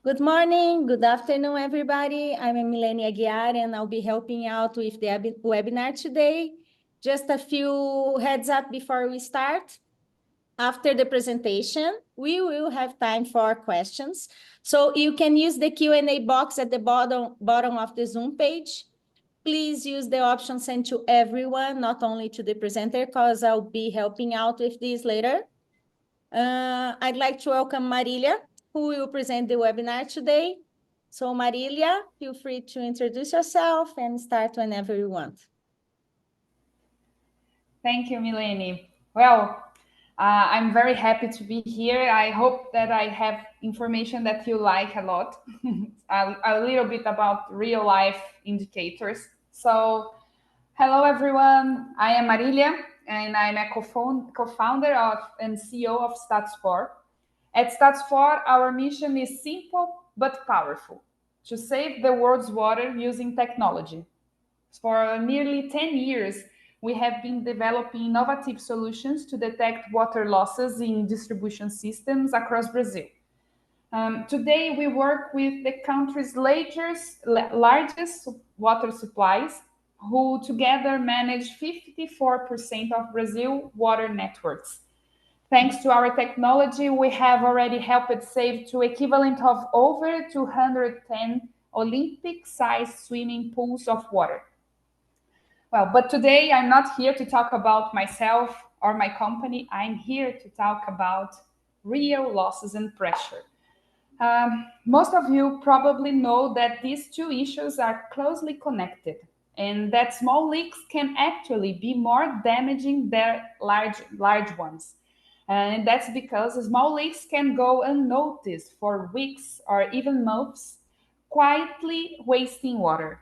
Good morning, good afternoon, everybody. I'm Marilia Aguiar, and I'll be helping out with the webinar today. Just a few heads up before we start. After the presentation, we will have time for questions. So you can use the Q&A box at the bottom of the Zoom page. Please use the option sent to everyone, not only to the presenter, because I'll be helping out with this later. I'd like to welcome Marilia, who will present the webinar today. So Marilia, feel free to introduce yourself and start whenever you want. Thank you, Milene. Well, I'm very happy to be here. I hope that I have information that you like a lot, a little bit about real life indicators. So, hello everyone. I am Marilia, and I'm a co-founder of and CEO of Stats4. At Stats4, our mission is simple but powerful: to save the world's water using technology. For nearly 10 years, we have been developing innovative solutions to detect water losses in distribution systems across Brazil. Today, we work with the country's largest water supplies, who together manage 54% of Brazil water networks. Thanks to our technology, we have already helped save to equivalent of over 210 Olympic-sized swimming pools of water. Well, but today I'm not here to talk about myself or my company. I'm here to talk about real losses and pressure. Most of you probably know that these two issues are closely connected, and that small leaks can actually be more damaging than large ones. And that's because small leaks can go unnoticed for weeks or even months, quietly wasting water.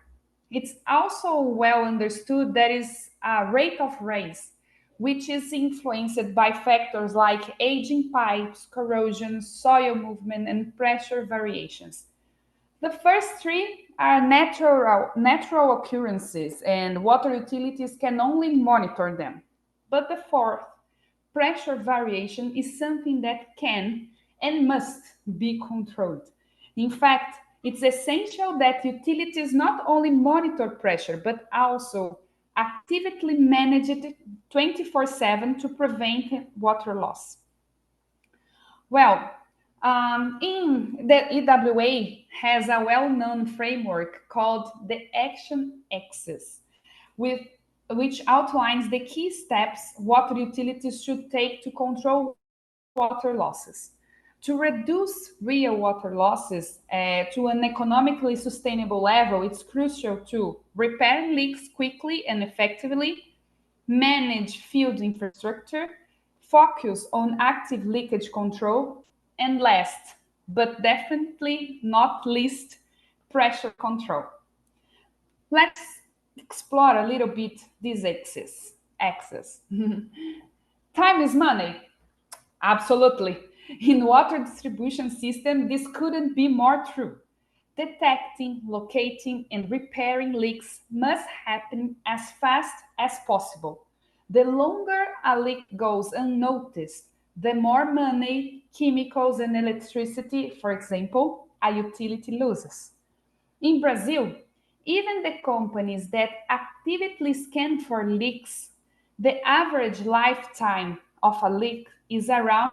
It's also well understood that is a rate of raise, which is influenced by factors like aging pipes, corrosion, soil movement, and pressure variations. The first three are natural occurrences, and water utilities can only monitor them. But the fourth, pressure variation, is something that can and must be controlled. In fact, it's essential that utilities not only monitor pressure, but also actively manage it 24/7 to prevent water loss. Well, in the EWA has a well-known framework called the action axis, with which outlines the key steps water utilities should take to control water losses. To reduce real water losses to an economically sustainable level, it's crucial to repair leaks quickly and effectively, manage field infrastructure, focus on active leakage control, and last, but definitely not least, pressure control. Let's explore a little bit this axis. Time is money. Absolutely. In water distribution system, this couldn't be more true. Detecting, locating, and repairing leaks must happen as fast as possible. The longer a leak goes unnoticed, the more money, chemicals, and electricity, for example, a utility loses. In Brazil, even the companies that actively scan for leaks, the average lifetime of a leak is around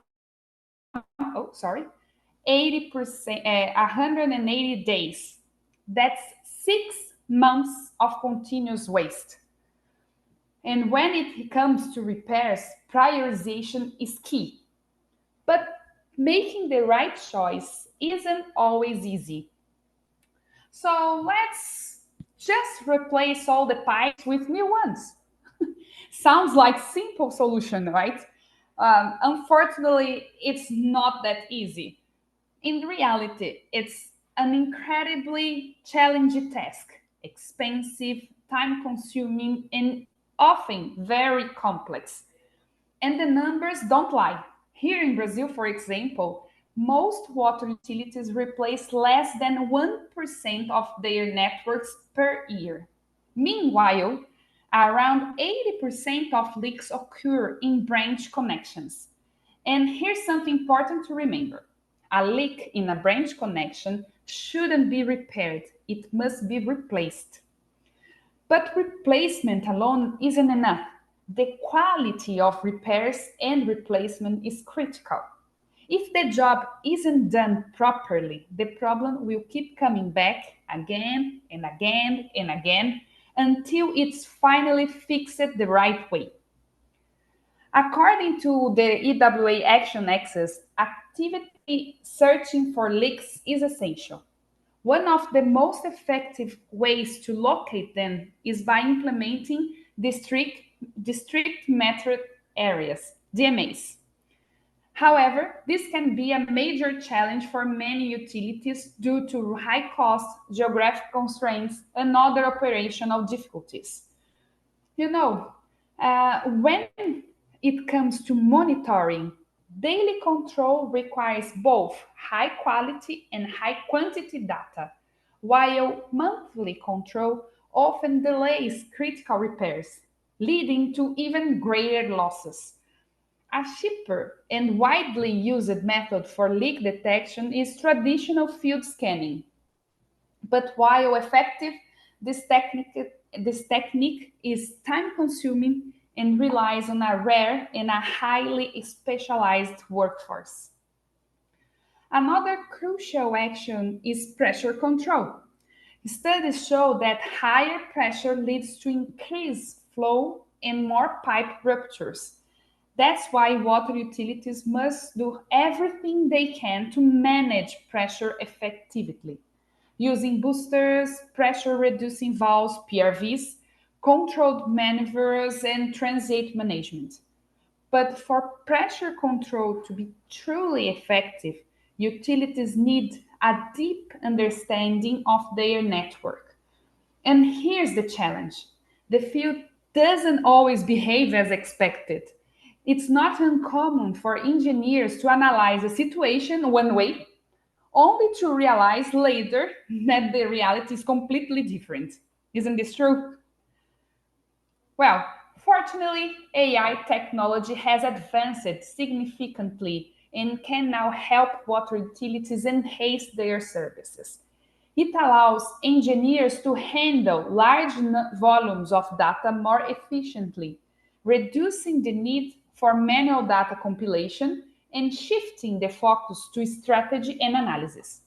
80%, 180 days. That's 6 months of continuous waste. And when it comes to repairs, prioritization is key. But making the right choice isn't always easy. So let's just replace all the pipes with new ones. Sounds like simple solution, right? Unfortunately, it's not that easy. In reality, it's an incredibly challenging task, expensive, time-consuming, and often very complex. And the numbers don't lie. Here in Brazil, for example, most water utilities replace less than 1% of their networks per year. Meanwhile, around 80% of leaks occur in branch connections. And here's something important to remember. A leak in a branch connection shouldn't be repaired, it must be replaced. But replacement alone isn't enough. The quality of repairs and replacement is critical. If the job isn't done properly, the problem will keep coming back again and again and again until it's finally fixed the right way. According to the EWA Action Axis, activity searching for leaks is essential. One of the most effective ways to locate them is by implementing district metro areas, DMAs. However, this can be a major challenge for many utilities due to high costs, geographic constraints, and other operational difficulties. You know, when it comes to monitoring, daily control requires both high quality and high quantity data, while monthly control often delays critical repairs, leading to even greater losses. A cheaper and widely used method for leak detection is traditional field scanning. But while effective, this technique is time consuming and relies on a rare and a highly specialized workforce. Another crucial action is pressure control. Studies show that higher pressure leads to increased flow and more pipe ruptures. That's why water utilities must do everything they can to manage pressure effectively, using boosters, pressure reducing valves, PRVs, controlled maneuvers, and transient management. But for pressure control to be truly effective, utilities need a deep understanding of their network. And here's the challenge: the field doesn't always behave as expected. It's not uncommon for engineers to analyze a situation one way only to realize later that the reality is completely different. Isn't this true? Well, fortunately, AI technology has advanced significantly and can now help water utilities enhance their services. It allows engineers to handle large volumes of data more efficiently, reducing the need for manual data compilation and shifting the focus to strategy and analysis.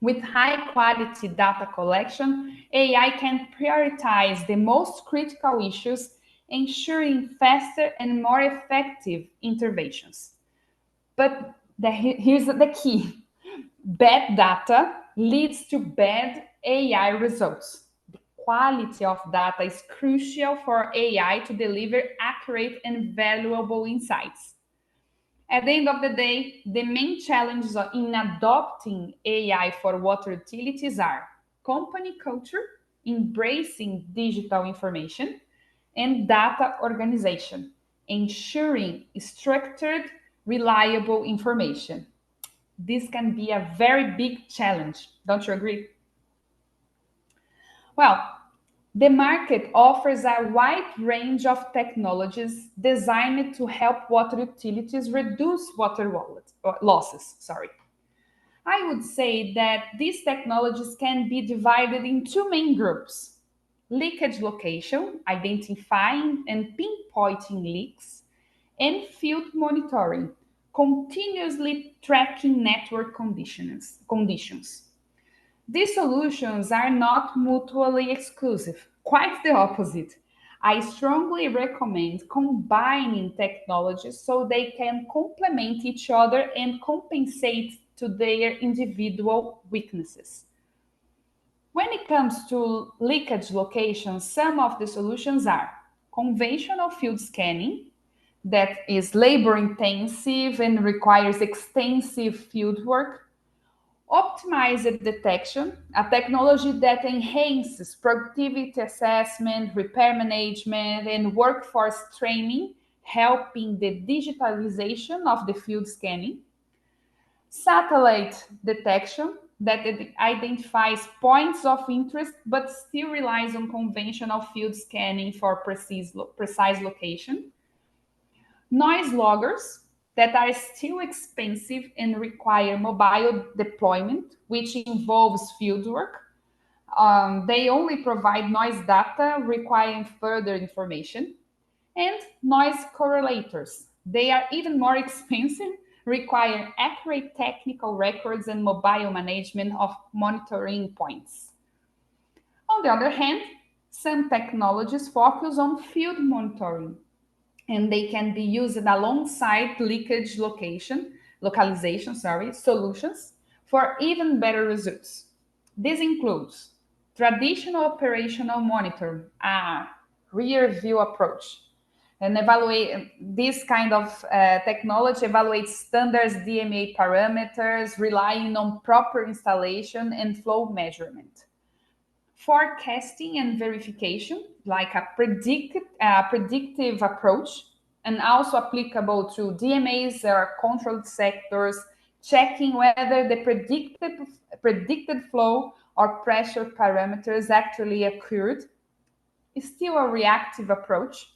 With high quality data collection, AI can prioritize the most critical issues, ensuring faster and more effective interventions. But here's the key: bad data leads to bad AI results. The quality of data is crucial for AI to deliver accurate and valuable insights. At the end of the day, the main challenges in adopting AI for water utilities are company culture, embracing digital information, and data organization, ensuring structured, reliable information. This can be a very big challenge. Don't you agree? Well, the market offers a wide range of technologies designed to help water utilities reduce losses. Sorry. I would say that these technologies can be divided in two main groups: leakage location, identifying and pinpointing leaks, and field monitoring, continuously tracking network conditions. These solutions are not mutually exclusive, quite the opposite. I strongly recommend combining technologies so they can complement each other and compensate to their individual weaknesses. When it comes to leakage locations, some of the solutions are conventional field scanning, that is labor intensive and requires extensive field work. Optimized detection, a technology that enhances productivity assessment, repair management, and workforce training, helping the digitalization of the field scanning. Satellite detection, that identifies points of interest but still relies on conventional field scanning for precise location. Noise loggers, that are still expensive and require mobile deployment, which involves fieldwork. They only provide noise data requiring further information, and noise correlators. They are even more expensive, require accurate technical records and mobile management of monitoring points. On the other hand, some technologies focus on field monitoring, and they can be used alongside leakage localization solutions for even better results. This includes traditional operational monitor, a rear view approach, and evaluate this kind of technology evaluates standards DMA parameters, relying on proper installation and flow measurement. Forecasting and verification, like a predictive approach, and also applicable to DMAs or controlled sectors, checking whether the predicted flow or pressure parameters actually occurred, is still a reactive approach.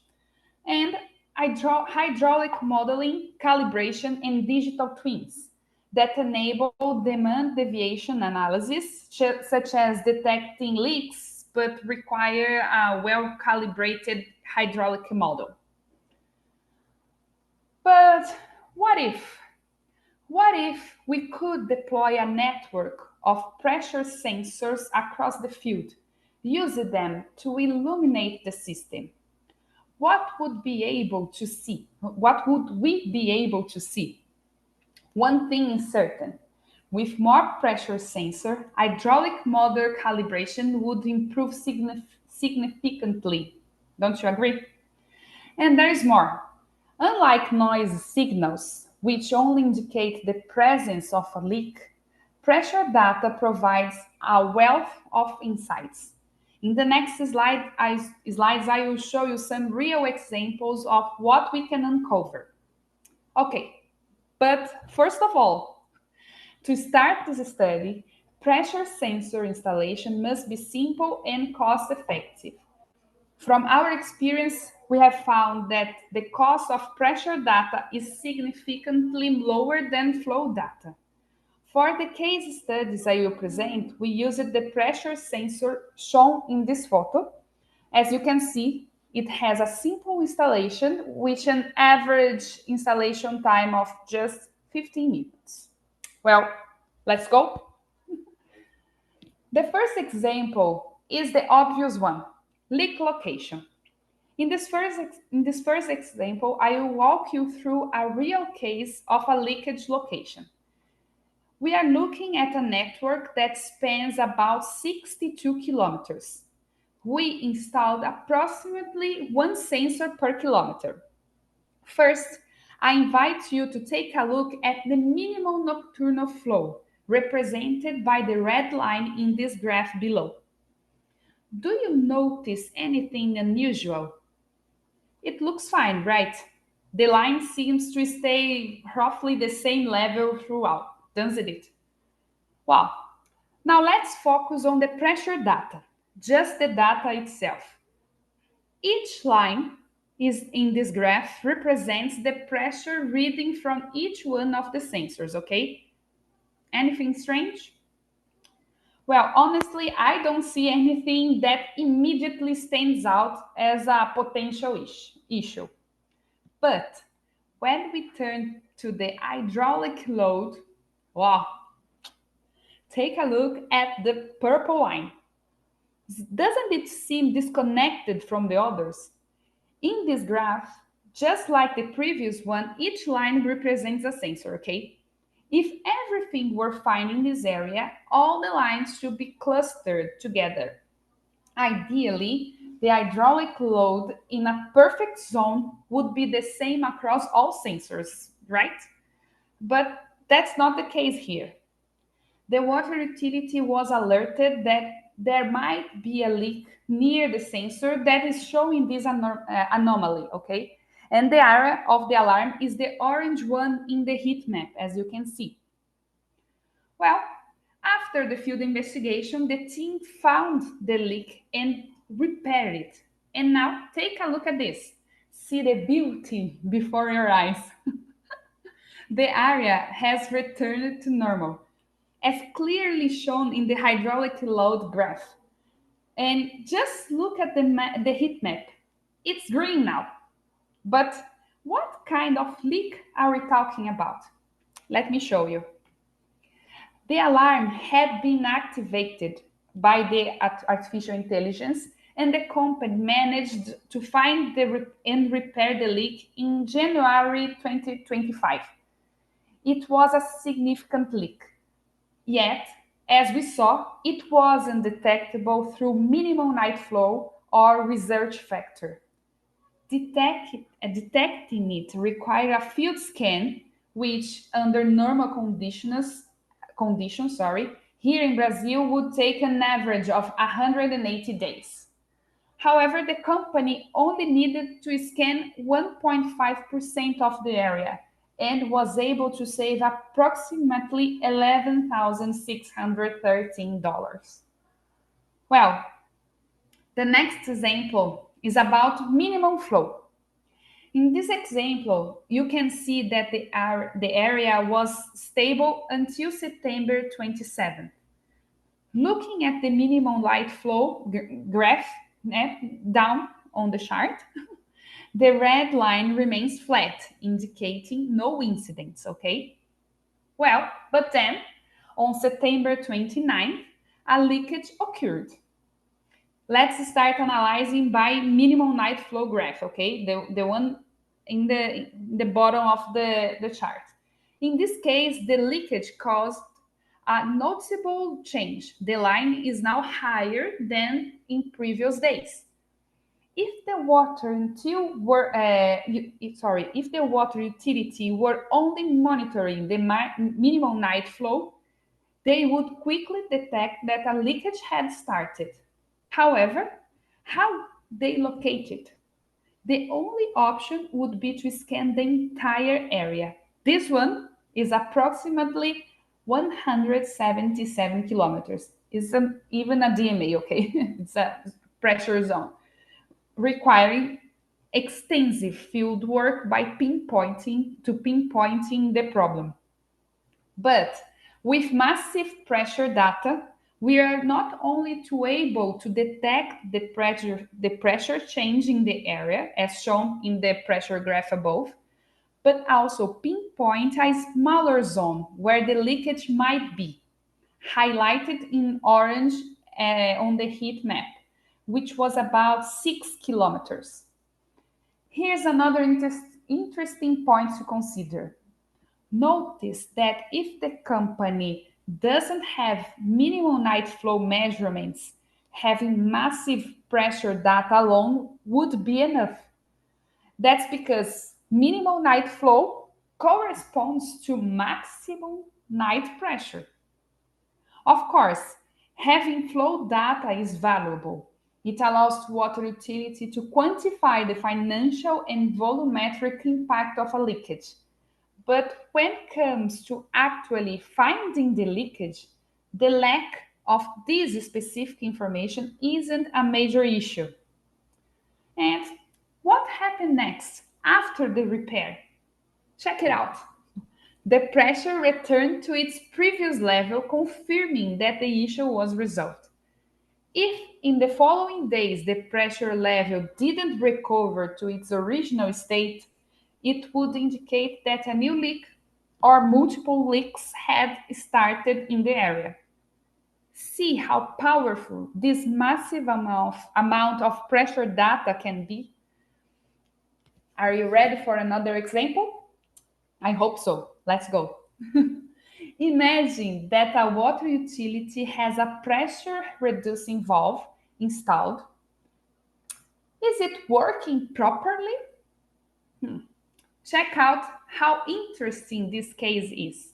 And hydraulic modeling, calibration, and digital twins that enable demand deviation analysis, such as detecting leaks, but require a well calibrated hydraulic model. But what if? What if we could deploy a network of pressure sensors across the field, using them to illuminate the system? What would be able to see? What would we be able to see? One thing is certain. With more pressure sensor, hydraulic motor calibration would improve significantly. Don't you agree? And there is more. Unlike noise signals, which only indicate the presence of a leak, pressure data provides a wealth of insights. In the next slides, I will show you some real examples of what we can uncover. Okay, but first of all, to start this study, pressure sensor installation must be simple and cost effective. From our experience, we have found that the cost of pressure data is significantly lower than flow data. For the case studies I will present, we used the pressure sensor shown in this photo. As you can see, it has a simple installation with an average installation time of just 15 minutes. Well, let's go. The first example is the obvious one, leak location. In this first example, I will walk you through a real case of a leakage location. We are looking at a network that spans about 62 kilometers. We installed approximately one sensor per kilometer. First, I invite you to take a look at the minimal nocturnal flow, represented by the red line in this graph below. Do you notice anything unusual? It looks fine, right? The line seems to stay roughly the same level throughout, doesn't it? Well, now let's focus on the pressure data, just the data itself. Each line is in this graph represents the pressure reading from each one of the sensors, okay? Anything strange? Well, honestly, I don't see anything that immediately stands out as a potential issue. But when we turn to the hydraulic load, wow, take a look at the purple line. Doesn't it seem disconnected from the others? In this graph, just like the previous one, each line represents a sensor, okay? If everything were fine in this area, all the lines should be clustered together. Ideally, the hydraulic load in a perfect zone would be the same across all sensors, right? But that's not the case here. The water utility was alerted that there might be a leak near the sensor that is showing this anomaly, okay? And the area of the alarm is the orange one in the heat map, as you can see. Well, after the field investigation, the team found the leak and repaired it. And now take a look at this. See the beauty before your eyes. the area has returned to normal, as clearly shown in the hydraulic load graph. And just look at the heat map. It's green now. But what kind of leak are we talking about? Let me show you. The alarm had been activated by the artificial intelligence, and the company managed to find and repair the leak in January 2025. It was a significant leak. Yet, as we saw, it wasn't detectable through minimum night flow or research factor. Detecting it required a field scan, which under normal conditions, here in Brazil would take an average of 180 days. However, the company only needed to scan 1.5% of the area and was able to save approximately $11,613. Well, the next example is about minimum flow. In this example, you can see that the area was stable until September 27th. Looking at the minimum light flow graph down on the chart, the red line remains flat, indicating no incidents, okay? Well, but then on September 29th, a leakage occurred. Let's start analyzing by minimum night flow graph, okay? The one in the bottom of the chart. In this case, the leakage caused a noticeable change. The line is now higher than in previous days. If the water utility were only monitoring the minimum night flow, they would quickly detect that a leakage had started. However, how they locate it? The only option would be to scan the entire area. This one is approximately 177 kilometers. It's even a DMA, okay? It's a pressure zone, requiring extensive field work by pinpointing the problem. But with massive pressure data, we are not only able to detect the pressure change in the area, as shown in the pressure graph above, but also pinpoint a smaller zone where the leakage might be, highlighted in orange on the heat map, which was about 6 kilometers. Here's another interesting point to consider. Notice that if the company doesn't have minimum night flow measurements, having massive pressure data alone would be enough. That's because minimum night flow corresponds to maximum night pressure. Of course, having flow data is valuable. It allows water utility to quantify the financial and volumetric impact of a leakage. But when it comes to actually finding the leakage, the lack of this specific information isn't a major issue. And what happened next after the repair? Check it out. The pressure returned to its previous level, confirming that the issue was resolved. If in the following days the pressure level didn't recover to its original state, it would indicate that a new leak or multiple leaks had started in the area. See how powerful this massive amount of pressure data can be? Are you ready for another example? I hope so. Let's go. Imagine that a water utility has a pressure reducing valve installed. Is it working properly? Check out how interesting this case is.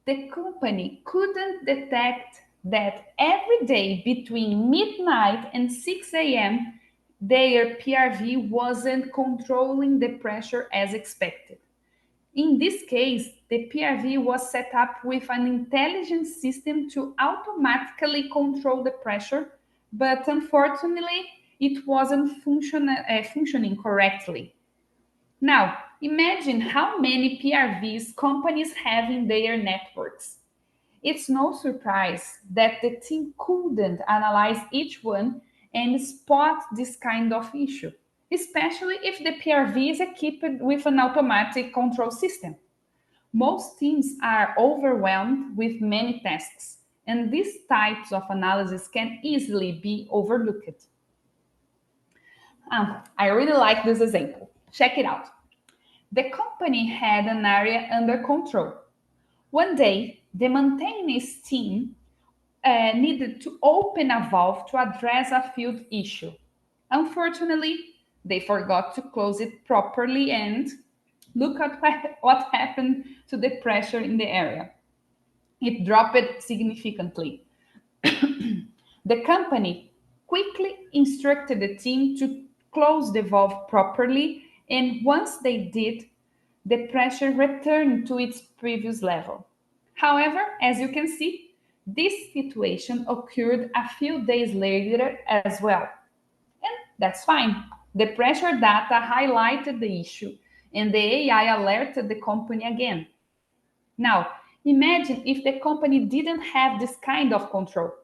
The company couldn't detect that every day between midnight and 6 a.m., their PRV wasn't controlling the pressure as expected. In this case, the PRV was set up with an intelligent system to automatically control the pressure, but unfortunately, it wasn't functioning correctly. Now, imagine how many PRVs companies have in their networks. It's no surprise that the team couldn't analyze each one and spot this kind of issue, especially if the PRV is equipped with an automatic control system. Most teams are overwhelmed with many tasks, and these types of analysis can easily be overlooked. I really like this example. Check it out. The company had an area under control. One day, the maintenance team needed to open a valve to address a field issue. Unfortunately, they forgot to close it properly, and look at what happened to the pressure in the area. It dropped significantly. The company quickly instructed the team to close the valve properly, and once they did, the pressure returned to its previous level. However, as you can see, this situation occurred a few days later as well. And that's fine. The pressure data highlighted the issue, and the AI alerted the company again. Now, imagine if the company didn't have this kind of control.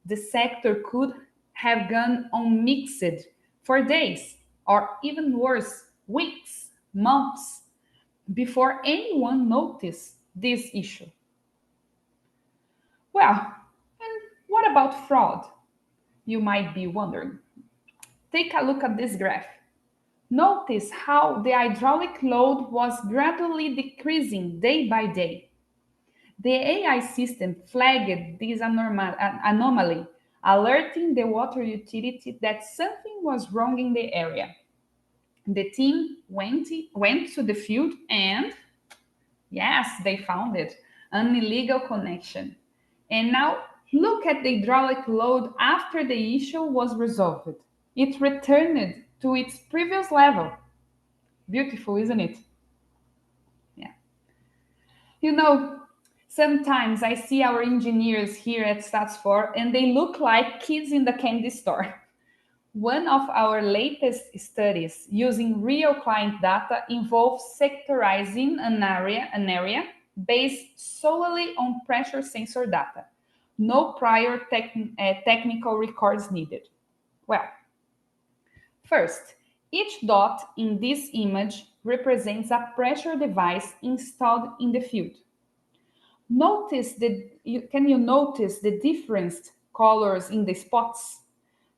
The sector could have gone unmixed for days, or even worse, weeks, months, before anyone noticed this issue. Well, and what about fraud? You might be wondering. Take a look at this graph. Notice how the hydraulic load was gradually decreasing day by day. The AI system flagged this anomaly, alerting the water utility that something was wrong in the area. The team went to the field and, yes, they found it, an illegal connection. And now look at the hydraulic load after the issue was resolved. It returned to its previous level. Beautiful, isn't it? Yeah. You know, sometimes I see our engineers here at Stats4 and they look like kids in the candy store. One of our latest studies using real client data involves sectorizing an area based solely on pressure sensor data. No prior technical records needed. Well, first, each dot in this image represents a pressure device installed in the field. Can you notice the different colors in the spots?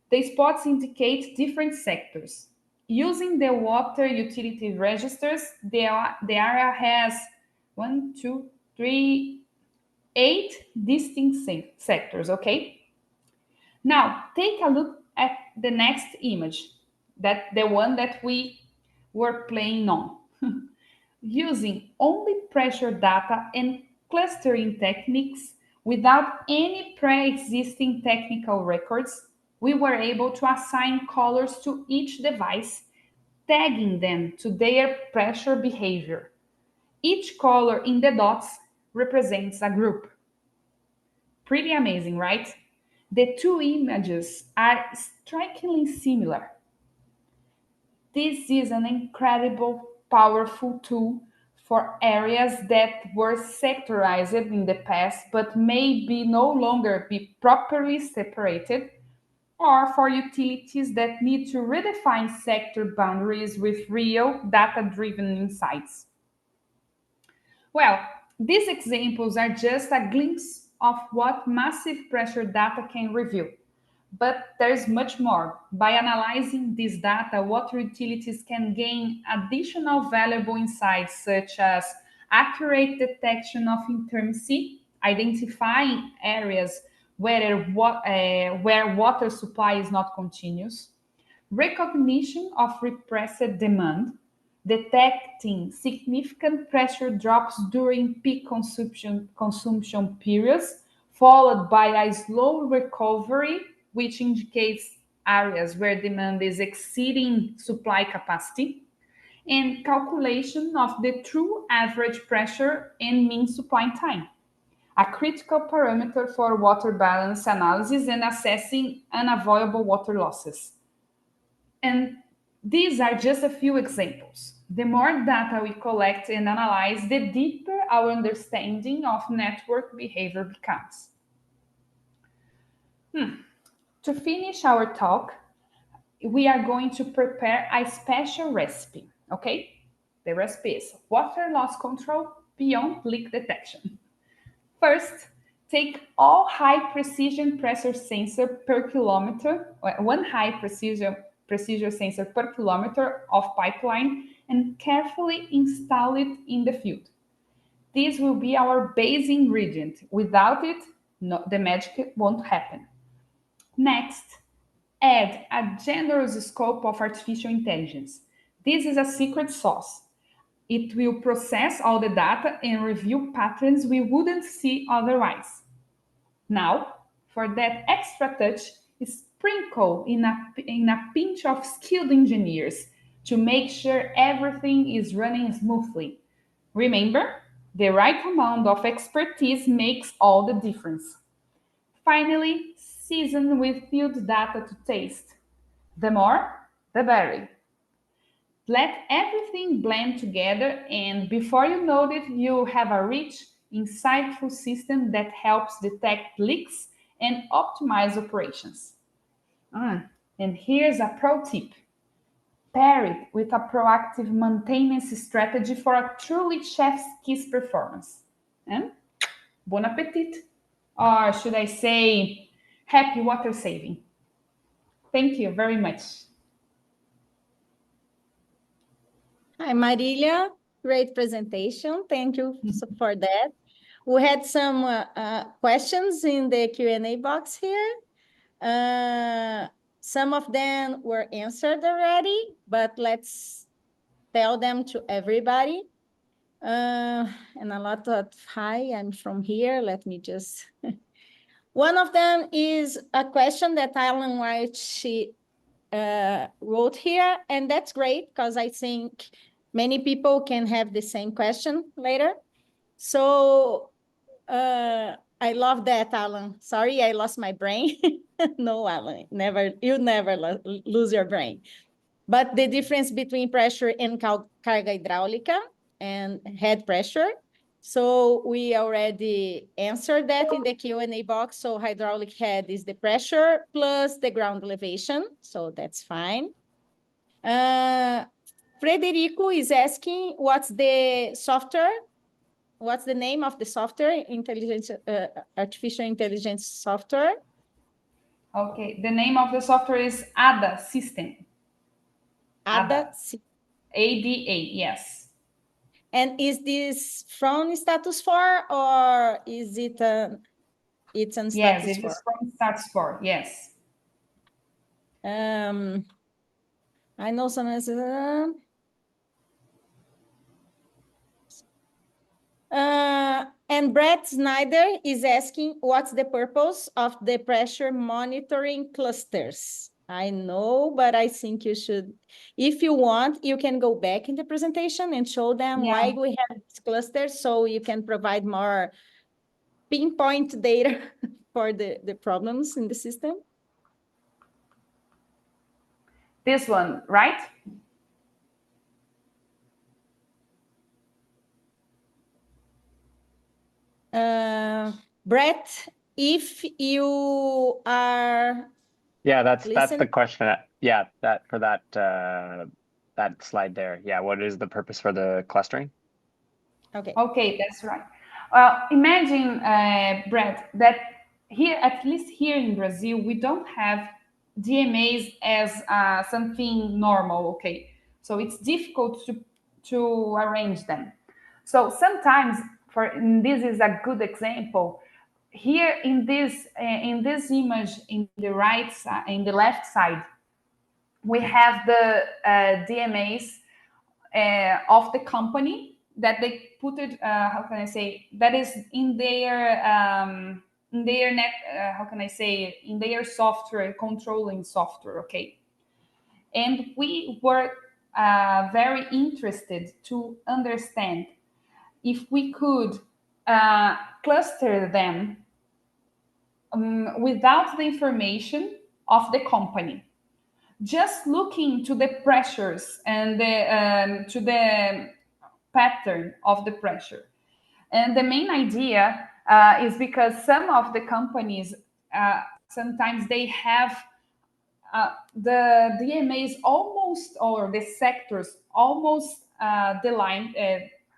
The spots indicate different sectors. Using the water utility registers, the area has 1, 2, 3, 8 distinct sectors, okay? Now, take a look at the next image, the one that we were playing on. Using only pressure data and clustering techniques without any pre-existing technical records, we were able to assign colors to each device, tagging them to their pressure behavior. Each color in the dots represents a group. Pretty amazing, right? The two images are strikingly similar. This is an incredible, powerful tool for areas that were sectorized in the past but may no longer be properly separated, or for utilities that need to redefine sector boundaries with real data-driven insights. Well, these examples are just a glimpse of what massive pressure data can reveal. But there's much more. By analyzing this data, water utilities can gain additional valuable insights such as accurate detection of intermittency, identifying areas where water supply is not continuous, recognition of repressed demand, detecting significant pressure drops during peak consumption periods, followed by a slow recovery, which indicates areas where demand is exceeding supply capacity, and calculation of the true average pressure and mean supply time, a critical parameter for water balance analysis and assessing unavoidable water losses. And these are just a few examples. The more data we collect and analyze, the deeper our understanding of network behavior becomes. To finish our talk, we are going to prepare a special recipe, okay? The recipe is water loss control beyond leak detection. First, take all high precision pressure sensor per kilometer, or one high precision sensor per kilometer of pipeline, and carefully install it in the field. This will be our base ingredient. Without it, no, the magic won't happen. Next, add a generous scope of artificial intelligence. This is a secret sauce. It will process all the data and reveal patterns we wouldn't see otherwise. Now, for that extra touch, sprinkle in a pinch of skilled engineers to make sure everything is running smoothly. Remember, the right amount of expertise makes all the difference. Finally, season with field data to taste. The more, the better. Let everything blend together, and before you know it, you have a rich, insightful system that helps detect leaks and optimize operations. And here's a pro tip. Pair it with a proactive maintenance strategy for a truly chef's kiss performance. And bon appetit. Or should I say, happy water saving. Thank you very much. Hi, Marilia. Great presentation. Thank you for that. We had some questions in the Q&A box here. Some of them were answered already, but let's tell them to everybody. And a lot of, hi, I'm from here. Let me just... One of them is a question that Alan White, she wrote here, and that's great because I think many people can have the same question later. So I love that, Alan. Sorry, I lost my brain. No, Alan, never. You never lose your brain. But the difference between pressure and carga hidráulica and head pressure. So we already answered that in the Q&A box. So hydraulic head is the pressure plus the ground elevation. So that's fine. Frederico is asking what's the software? What's the name of the software, artificial intelligence software? Okay, the name of the software is ADA system. ADA. ADA, yes. And is this from status 4 or is it it's on status 4? Yes, it is from status 4, yes. I know some and Brett Snyder is asking what's the purpose of the pressure monitoring clusters? I know, but I think you should, if you want, you can go back in the presentation and show them why we have these clusters so you can provide more pinpoint data for the problems in the system. This one, right? Brett, if you are... Yeah, that's the question. Yeah, that slide there. Yeah, what is the purpose for the clustering? Okay, that's right. Imagine, Brett, that here, at least here in Brazil, we don't have DMAs as something normal. Okay, so it's difficult to arrange them. So sometimes, this is a good example. Here in this image, in the right side, in the left side, we have the DMAs of the company that they put it. How can I say? That is in their net. How can I say? In their software, controlling software. Okay, and we were very interested to understand if we could cluster them without the information of the company. just looking to the pressures and to the pattern of the pressure. And the main idea is because some of the companies, sometimes they have the DMAs almost, or the sectors almost the line,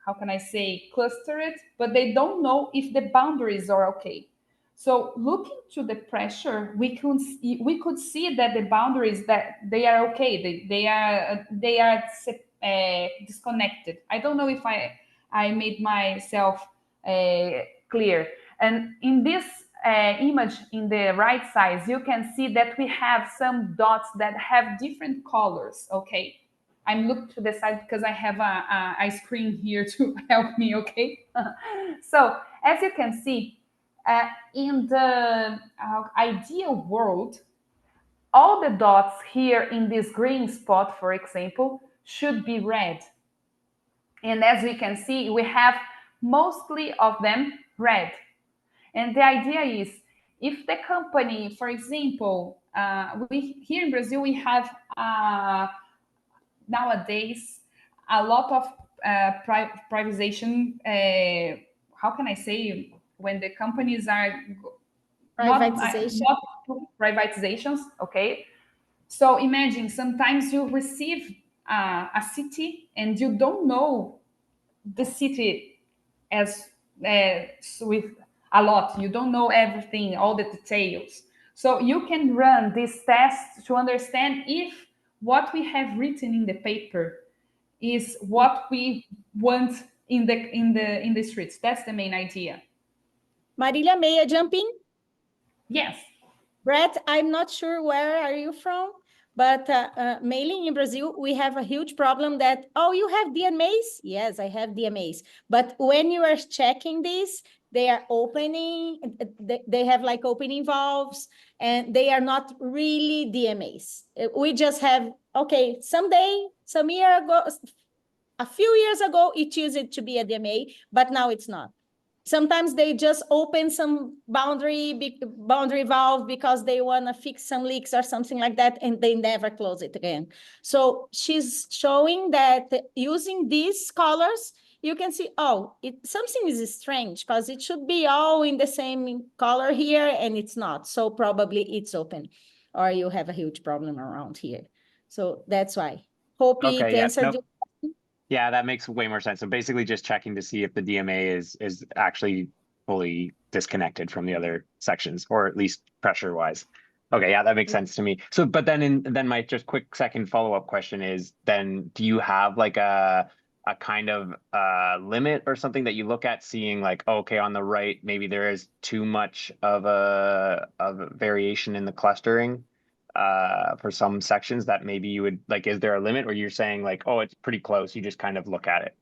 how can I say, clustered, but they don't know if the boundaries are okay. So looking to the pressure, we could see that the boundaries, that they are okay. They are disconnected. I don't know if I made myself clear. And in this image in the right side, you can see that we have some dots that have different colors. Okay, I'm looking to the side because I have a screen here to help me. Okay, so as you can see, in the ideal world, all the dots here in this green spot, for example, should be red. And as we can see, we have mostly of them red. And the idea is, if the company, for example, we here in Brazil, we have nowadays a lot of privatization. How can I say, when the companies are Privatization. not privatizations? Okay, so imagine sometimes you receive a city and you don't know the city as with a lot. You don't know everything, all the details. So you can run this test to understand if what we have written in the paper is what we want in the streets. That's the main idea. Marilia, may I jump in? Yes. Brett, I'm not sure where are you from, but mainly in Brazil, we have a huge problem that, oh, you have DMAs? Yes, I have DMAs. But when you are checking this, they are opening, they have like opening valves, and they are not really DMAs. We just have, okay, someday, some year ago, a few years ago, it used to be a DMA, but now it's not. Sometimes they just open some boundary valve because they want to fix some leaks or something like that, and they never close it again. So she's showing that using these colors, you can see, oh, something is strange because it should be all in the same color here, and it's not. So probably it's open, or you have a huge problem around here. So that's why. Hope it answered you. Yeah, that makes way more sense. So basically just checking to see if the DMA is actually fully disconnected from the other sections, or at least pressure wise. Okay, yeah, that makes sense to me. So, but then my just quick second follow-up question is, then do you have like a kind of limit or something that you look at, seeing like, okay, on the right, maybe there is too much of a variation in the clustering for some sections that maybe you would like, is there a limit, or you're saying like, oh, it's pretty close, you just kind of look at it?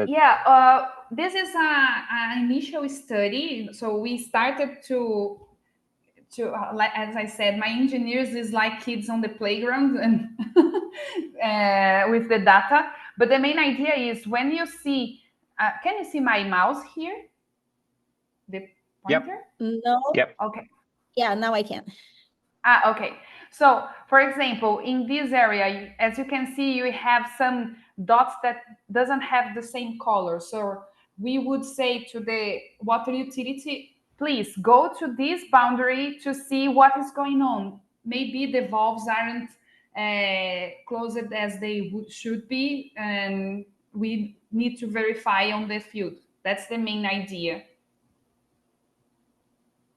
Yeah, this is an initial study. So we started to like, as I said, my engineers is like kids on the playground and with the data. But the main idea is, when you see, can you see my mouse here? The pointer? Yep. No. Yep. Okay. Yeah, now I can. Okay. So, for example, in this area, as you can see, you have some dots that doesn't have the same color. So we would say to the water utility, please go to this boundary to see what is going on. Maybe the valves aren't closed as they should be, and we need to verify on the field. That's the main idea.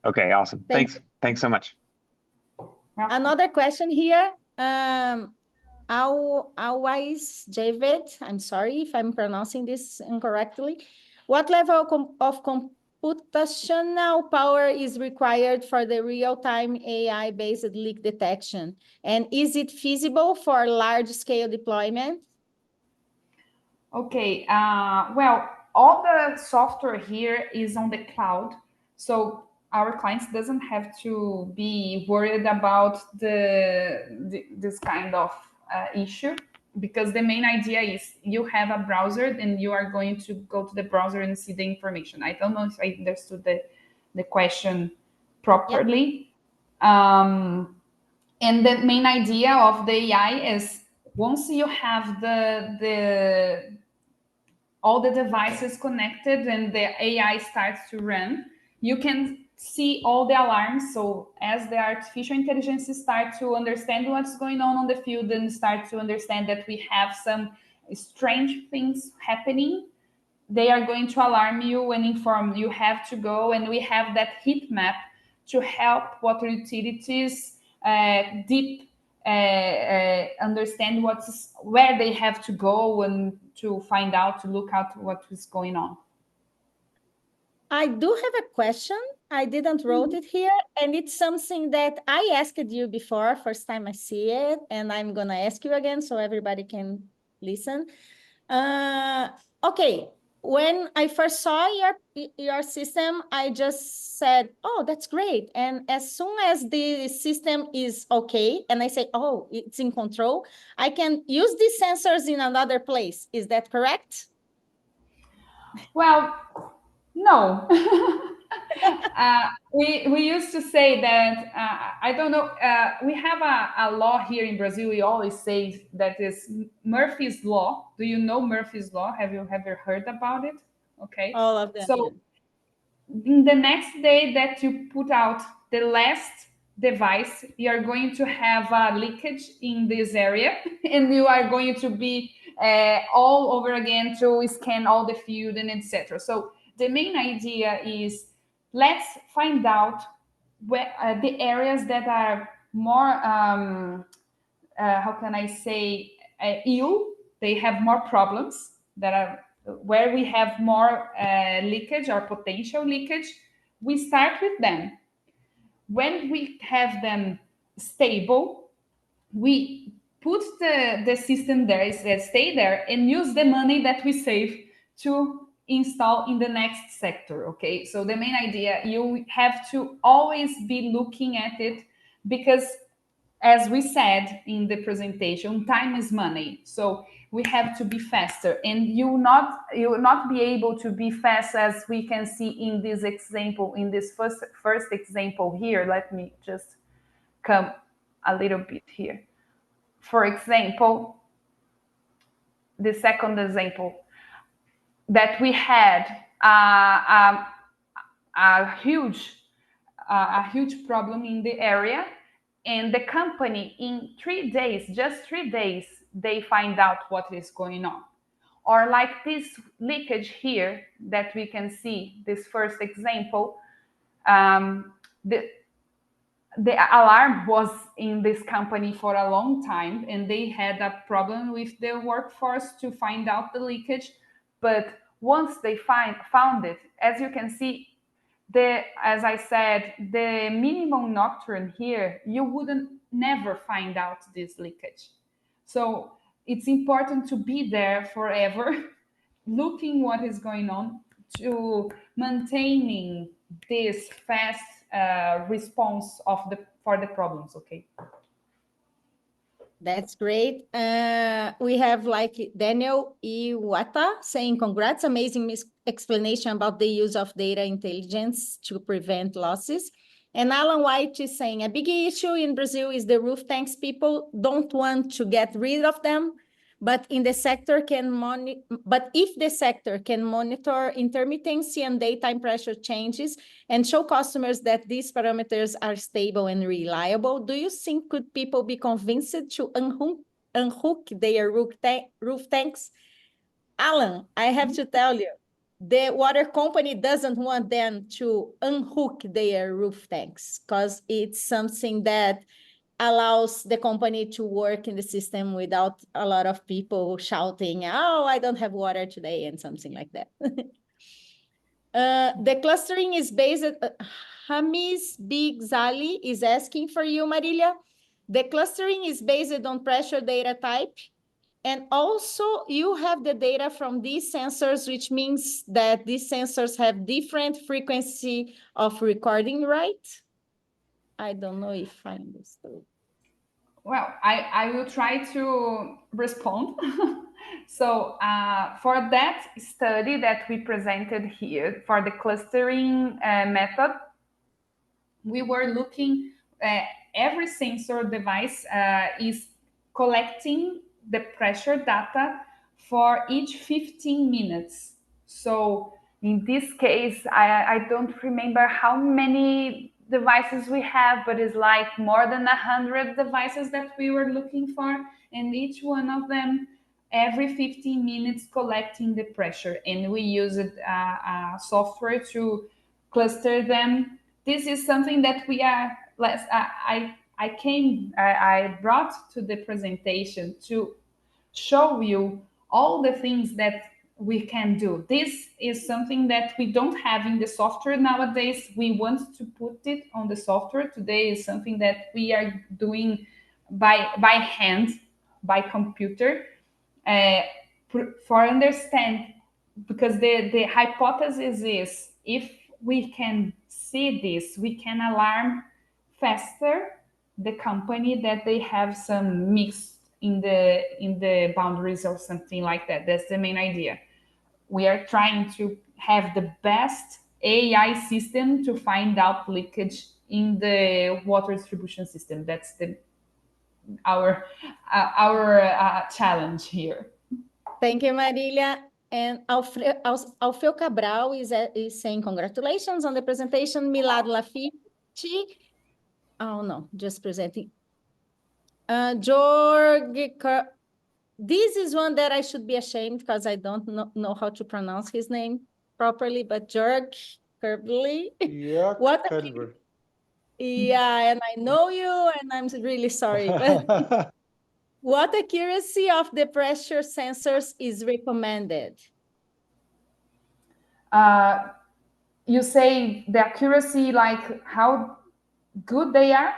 Okay, awesome. Thanks so much. Another question here. Always David, I'm sorry if I'm pronouncing this incorrectly. What level of computational power is required for the real-time AI-based leak detection? And is it feasible for large-scale deployment? Okay, well, all the software here is on the cloud. So our clients doesn't have to be worried about this kind of issue, because the main idea is you have a browser and you are going to go to the browser and see the information. I don't know if I understood the question properly. And the main idea of the AI is once you have all the devices connected and the AI starts to run, you can see all the alarms. So as the artificial intelligence start to understand what's going on the field and start to understand that we have some strange things happening, they are going to alarm you and inform you have to go. And we have that heat map to help water utilities deep understand where they have to go and to find out, to look out what is going on. I do have a question. I didn't wrote it here, and it's something that I asked you before, first time I see it, and I'm gonna ask you again so everybody can listen. Okay, when I first saw your system, I just said, "Oh, that's great." And as soon as the system is okay, and I say, "Oh, it's in control," I can use these sensors in another place. Is that correct? Well, no. We used to say that I don't know. We have a law here in Brazil. We always say that is Murphy's law. Do you know Murphy's law? Have you ever heard about it? Okay, All of them, yeah. so in the next day that you put out the last device, you are going to have a leakage in this area, and you are going to be all over again to scan all the field and etc. So the main idea is let's find out where the areas that are more how can I say ill, they have more problems, that are where we have more leakage or potential leakage. We start with them. When we have them stable, we put the system there, stay there, and use the money that we save to install in the next sector. Okay, so the main idea, you have to always be looking at it, because as we said in the presentation, time is money. So we have to be faster, and you will not be able to be fast, as we can see in this example, in this first example here. Let me just come a little bit here. For example, the second example, that we had a huge problem in the area, and the company in 3 days, just 3 days, they find out what is going on. Or like this leakage here that we can see, this first example, the alarm was in this company for a long time, and they had a problem with their workforce to find out the leakage. But once they found it, as you can see, as I said, the minimum nocturne here, you wouldn't never find out this leakage. So it's important to be there forever, looking what is going on, to maintaining this fast response for the problems. Okay. That's great. We have like Daniel Iwata saying, congrats, amazing explanation about the use of data intelligence to prevent losses. And Alan White is saying, a big issue in Brazil is the roof tanks. People don't want to get rid of them, but if the sector can monitor intermittency and daytime pressure changes and show customers that these parameters are stable and reliable, do you think could people be convinced to unhook their roof tanks? Alan, I have to tell you, the water company doesn't want them to unhook their roof tanks, because it's something that allows the company to work in the system without a lot of people shouting, "Oh, I don't have water today," and something like that. The clustering is based, Hamis Big Zali is asking for you, Marilia. The clustering is based on pressure data type. And also you have the data from these sensors, which means that these sensors have different frequency of recording, right? I don't know if I understood. Well, I will try to respond. So for that study that we presented here, for the clustering method, we were looking every sensor device is collecting the pressure data for each 15 minutes. So in this case, I don't remember how many devices we have, but it's like more than 100 devices that we were looking for, and each one of them every 15 minutes collecting the pressure, and we used software to cluster them. This is something that we are less I brought to the presentation to show you all the things that we can do. This is something that we don't have in the software nowadays. We want to put it on the software. Today is something that we are doing by hand, by computer, uh, for understand, because the hypothesis is if we can see this, we can alarm faster the company that they have some mix in the boundaries or something like that. That's the main idea. We are trying to have the best AI system to find out leakage in the water distribution system. That's our challenge here. Thank you, Marilia. And Alfeu Cabral is saying congratulations on the presentation. Milad Lafitte. Oh, no, just presenting. George, this is one that I should be ashamed because I don't know how to pronounce his name properly, but George Kirby. What a yeah, and I know you, and I'm really sorry, but what accuracy of the pressure sensors is recommended? You say the accuracy, like how good they are,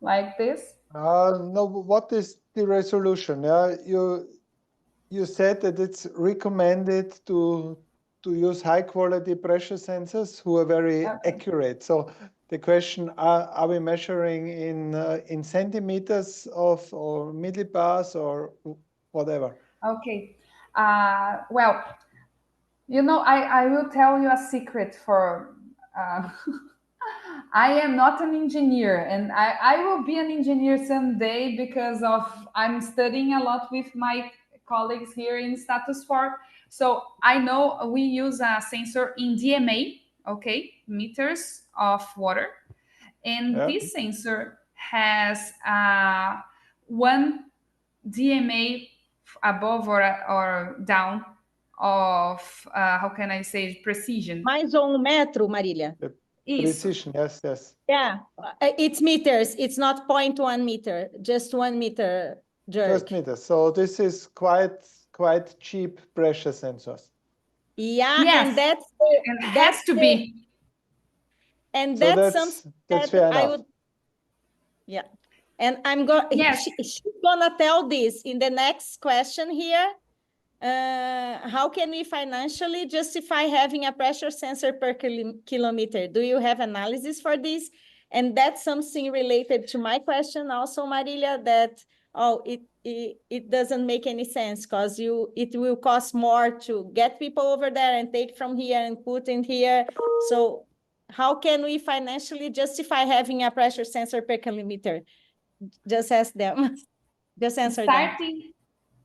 like this? No, what is the resolution? Yeah, you said that it's recommended to use high quality pressure sensors who are very accurate. So the question, are we measuring in centimeters of or millibars or whatever? Okay. Well, you know, I will tell you a secret for I am not an engineer, and I will be an engineer someday because of I'm studying a lot with my colleagues here in Status 4. So I know we use a sensor in DMA, okay, meters of water. And this sensor has one DMA above or down of, how can I say, precision. Mais metro, Marilia. Precision, yes. Yeah, it's meters. It's not 0.1 meter, just 1 meter jerk. Just meters. So this is quite cheap pressure sensors. Yeah, yes. And that's and has to be. And so that's something that's that fair I enough. would. Yeah, and I'm going. Yes. She's gonna tell this in the next question here. How can we financially justify having a pressure sensor per kilometer? Do you have analysis for this? And that's something related to my question also, Marilia, that, it doesn't make any sense because it will cost more to get people over there and take from here and put in here. So how can we financially justify having a pressure sensor per kilometer? Just ask them. Just answer them.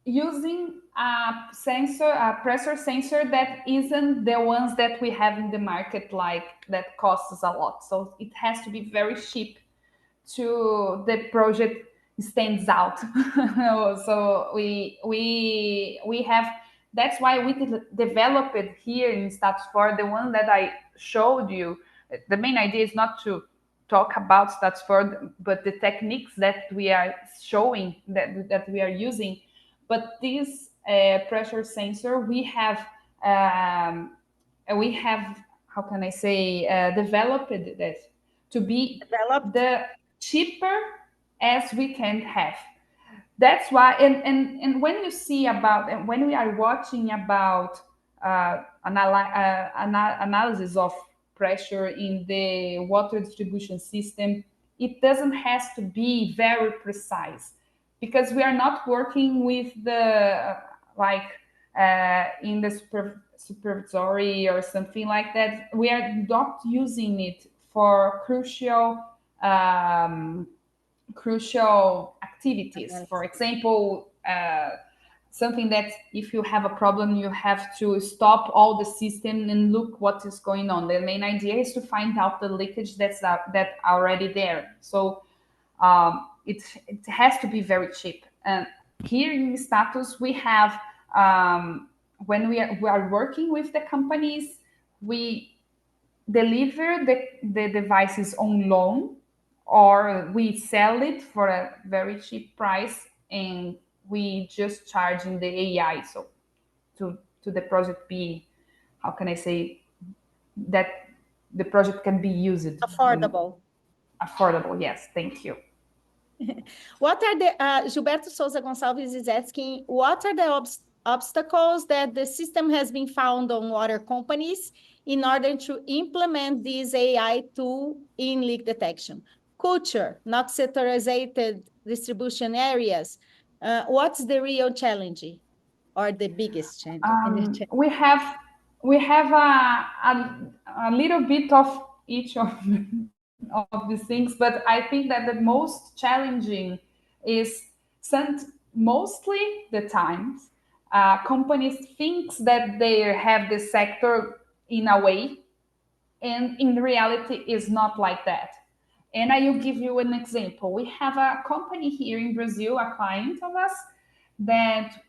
Using a pressure sensor that isn't the ones that we have in the market, like that costs a lot. So it has to be very cheap to the project stands out. So we have, that's why we developed it here in Status 4, the one that I showed you. The main idea is not to talk about Status 4, but the techniques that we are showing, that we are using. But this pressure sensor, we have, how can I say, developed that to be the cheaper as we can have. That's why, and when you see about, and when we are watching about analysis of pressure in the water distribution system, it doesn't have to be very precise, because we are not working with the in the supervisory or something like that. We are not using it for crucial crucial activities. For example, something that if you have a problem, you have to stop all the system and look what is going on. The main idea is to find out the leakage that's already there. So it has to be very cheap. And here in Status, we have, when we are working with the companies, we deliver the devices on loan, or we sell it for a very cheap price, and we just charging the AI. So to the project be, how can I say, that the project can be used. Affordable. Affordable, yes, thank you. What are the, Gilberto Souza Gonçalves is asking, what are the obstacles that the system has been found on water companies in order to implement this AI tool in leak detection? Culture, not sectorized distribution areas. What's the real challenge or the biggest challenge? We have a little bit of each of these things, but I think that the most challenging is mostly the times companies thinks that they have the sector in a way, and in reality is not like that. And I will give you an example. We have a company here in Brazil, a client of us, that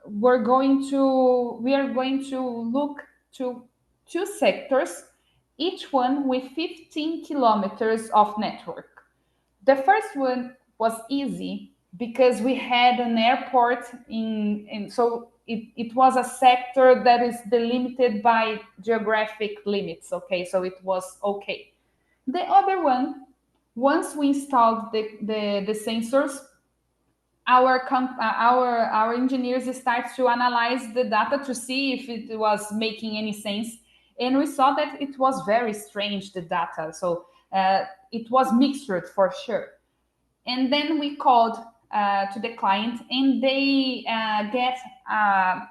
we are going to look to two sectors, each one with 15 kilometers of network. The first one was easy because we had an airport so it was a sector that is delimited by geographic limits. Okay, so it was okay. The other one, once we installed the sensors, our engineers start to analyze the data to see if it was making any sense, and we saw that it was very strange, the data. So it was mixed for sure. And then we called to the client, and they get a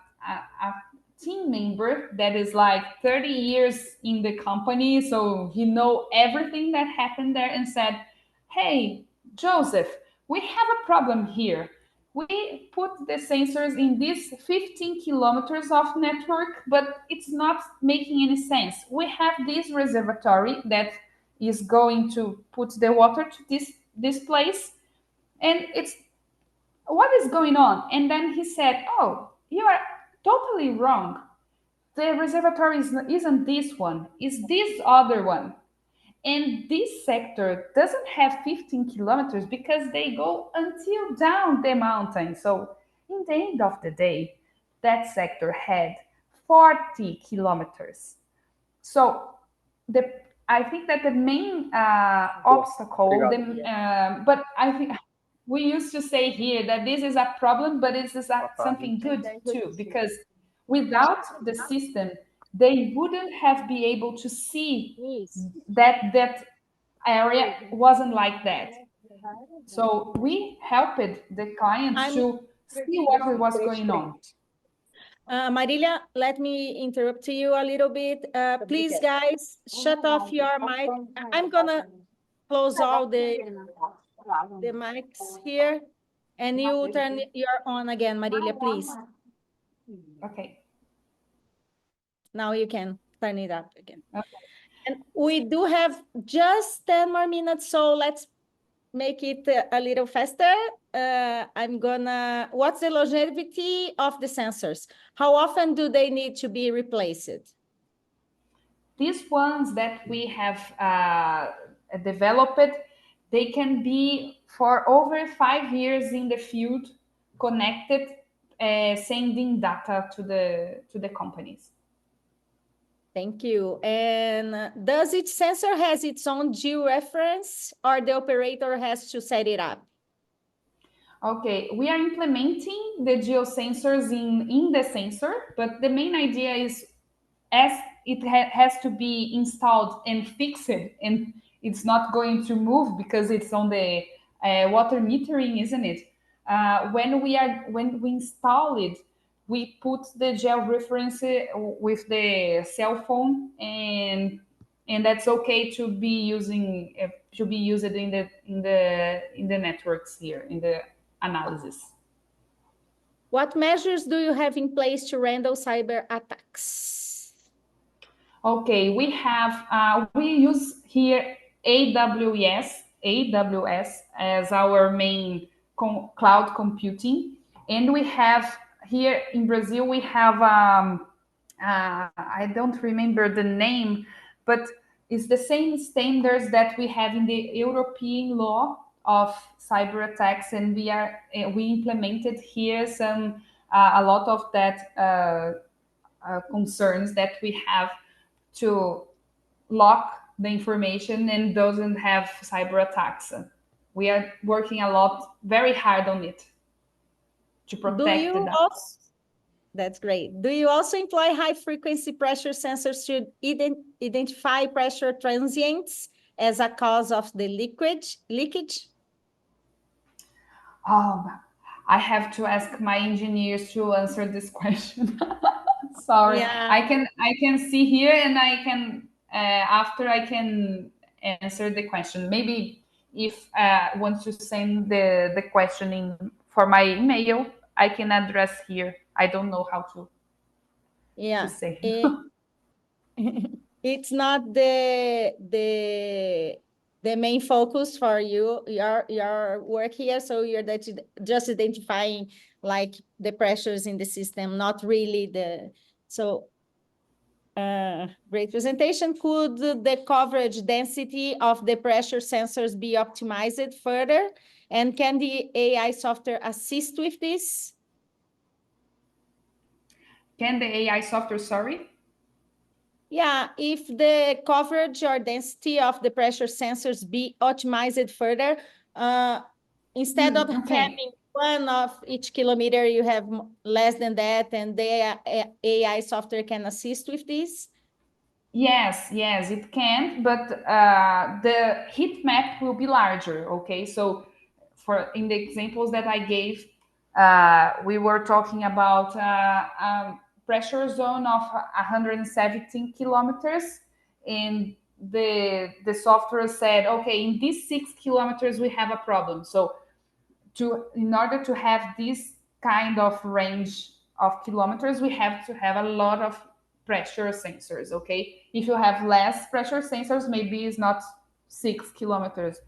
team member that is like 30 years in the company, so he know everything that happened there, and said, hey, Joseph, we have a problem here. We put the sensors in these 15 kilometers of network, but it's not making any sense. We have this reservoir that is going to put the water to this place, and it's, what is going on? And then he said, oh, you are totally wrong. The reservoir isn't this one, it's this other one. And this sector doesn't have 15 kilometers because they go until down the mountain. So in the end of the day, that sector had 40 kilometers. So I think that the main obstacle, but I think we used to say here that this is a problem, but it's something good too, because without the system, they wouldn't have been able to see that area wasn't like that. So we helped the client to see what was going on. Marilia, let me interrupt you a little bit. Please, guys, shut off your mic. I'm gonna close all the mics here, and you turn your on again, Marilia, please. Okay. Now you can turn it up again. Okay. And we do have just 10 more minutes, so let's make it a little faster. What's the longevity of the sensors? How often do they need to be replaced? These ones that we have developed, they can be for over 5 years in the field, connected, sending data to the companies. Thank you. And does each sensor has its own georeference, or the operator has to set it up? Okay, we are implementing the geosensors in the sensor, but the main idea is, as it has to be installed and fixed, and it's not going to move because it's on the water metering, isn't it? When we install it, we put the georeference with the cell phone, and and that's okay to be used in the networks here in the analysis. What measures do you have in place to handle cyber attacks? Okay, we have we use here AWS as our main cloud computing, and we have here in Brazil we have I don't remember the name, but it's the same standards that we have in the European law of cyber attacks, and we implemented here some a lot of that concerns that we have to lock the information and doesn't have cyber attacks. We are working a lot, very hard on it to protect the data. That's great. Do you also employ high-frequency pressure sensors to identify pressure transients as a cause of the leakage? I have to ask my engineers to answer this question. Sorry, Yeah. I can see here, and I can after I can answer the question. Maybe if want to send the questioning for my email, I can address here. I don't know how to say. It's not the main focus for your work here. So you're just identifying like the pressures in the system, not really great presentation. Could the coverage density of the pressure sensors be optimized further? And can the AI software assist with this? Can the AI software, sorry? Yeah, if the coverage or density of the pressure sensors be optimized further, instead of having one of each kilometer, you have less than that, and the AI software can assist with this? Yes, it can, but the heat map will be larger, okay? So in the examples that I gave, we were talking about pressure zone of 117 kilometers, and the software said, okay, in these 6 kilometers we have a problem. So in order to have this kind of range of kilometers, we have to have a lot of pressure sensors, okay? If you have less pressure sensors, maybe it's not 6 kilometers,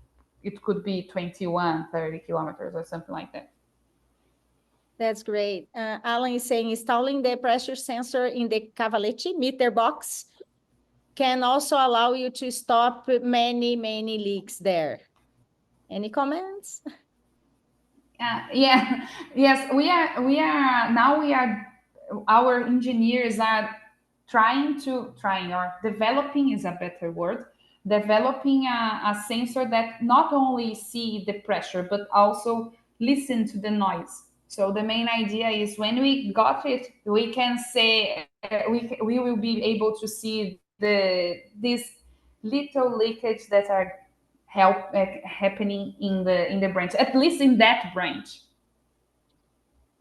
it could be 21, 30 kilometers or something like that. That's great. Alan is saying installing the pressure sensor in the cavalete meter box can also allow you to stop many leaks there. Any comments? Yes, our engineers are developing is a better word, developing a sensor that not only see the pressure, but also listen to the noise. So the main idea is when we got it, we can say, we will be able to see these little leakage that are happening in the branch, at least in that branch.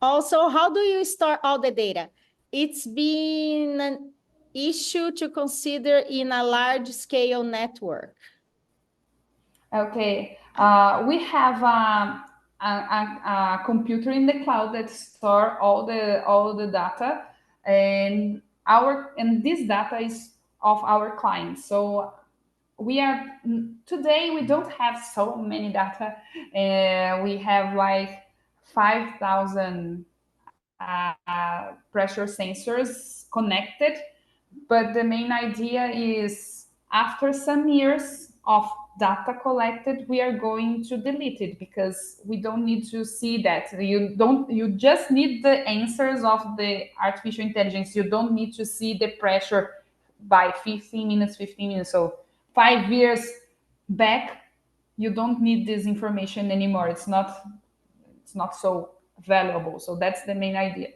Also, how do you store all the data? It's been an issue to consider in a large-scale network. Okay, we have a computer in the cloud that store all the data, and this data is of our clients. So today we don't have so many data. We have like 5,000 pressure sensors connected, but the main idea is after some years of data collected, we are going to delete it because we don't need to see that. You just need the answers of the artificial intelligence. You don't need to see the pressure by 15 minutes. So 5 years back, you don't need this information anymore. It's not so valuable. So that's the main idea.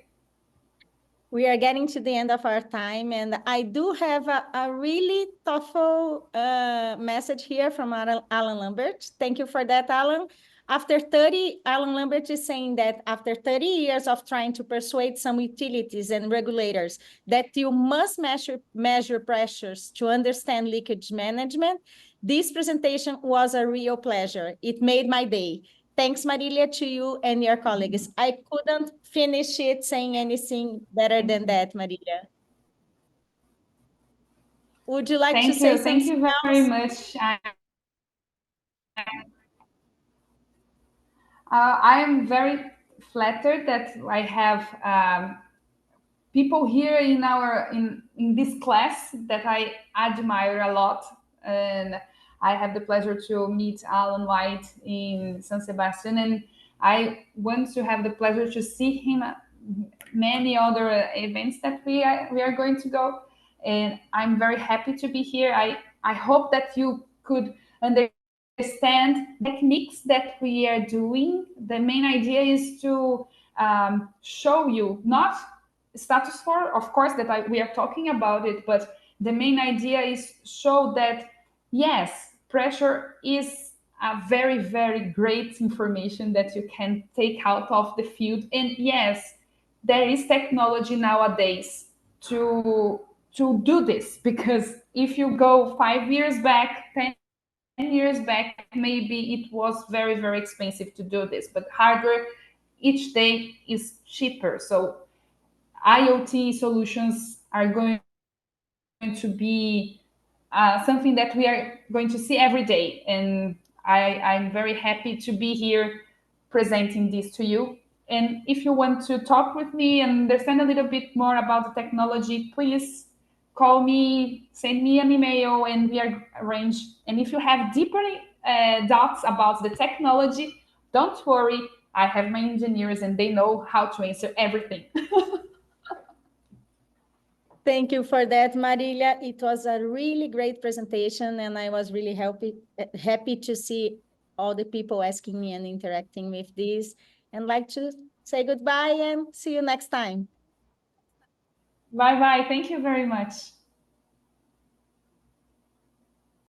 We are getting to the end of our time, and I do have a really thoughtful message here from Alan Lambert. Thank you for that, Alan. After 30, Alan Lambert is saying that after 30 years of trying to persuade some utilities and regulators that you must measure pressures to understand leakage management, this presentation was a real pleasure. It made my day. Thanks, Marilia, to you and your colleagues. I couldn't finish it saying anything better than that, Marilia. Would you like to say something else? Thank you very much. I am very flattered that I have people here in this class that I admire a lot, and I have the pleasure to meet Alan White in San Sebastian, and I want to have the pleasure to see him at many other events that we are going to go, and I'm very happy to be here. I hope that you could understand techniques that we are doing. The main idea is to show you not status quo, of course, that we are talking about it, but the main idea is show that yes, pressure is a very, very great information that you can take out of the field. And yes, there is technology nowadays to do this, because if you go 5 years back, 10 years back, maybe it was very, very expensive to do this, but hardware each day is cheaper. So IoT solutions are going to be something that we are going to see every day. And I'm very happy to be here presenting this to you. And if you want to talk with me and understand a little bit more about the technology, please call me, send me an email, and we arrange. And if you have deeper doubts about the technology, don't worry. I have my engineers and they know how to answer everything. Thank you for that, Marilia. It was a really great presentation, and I was really happy to see all the people asking me and interacting with this. And like to say goodbye and see you next time. Bye-bye. Thank you very much.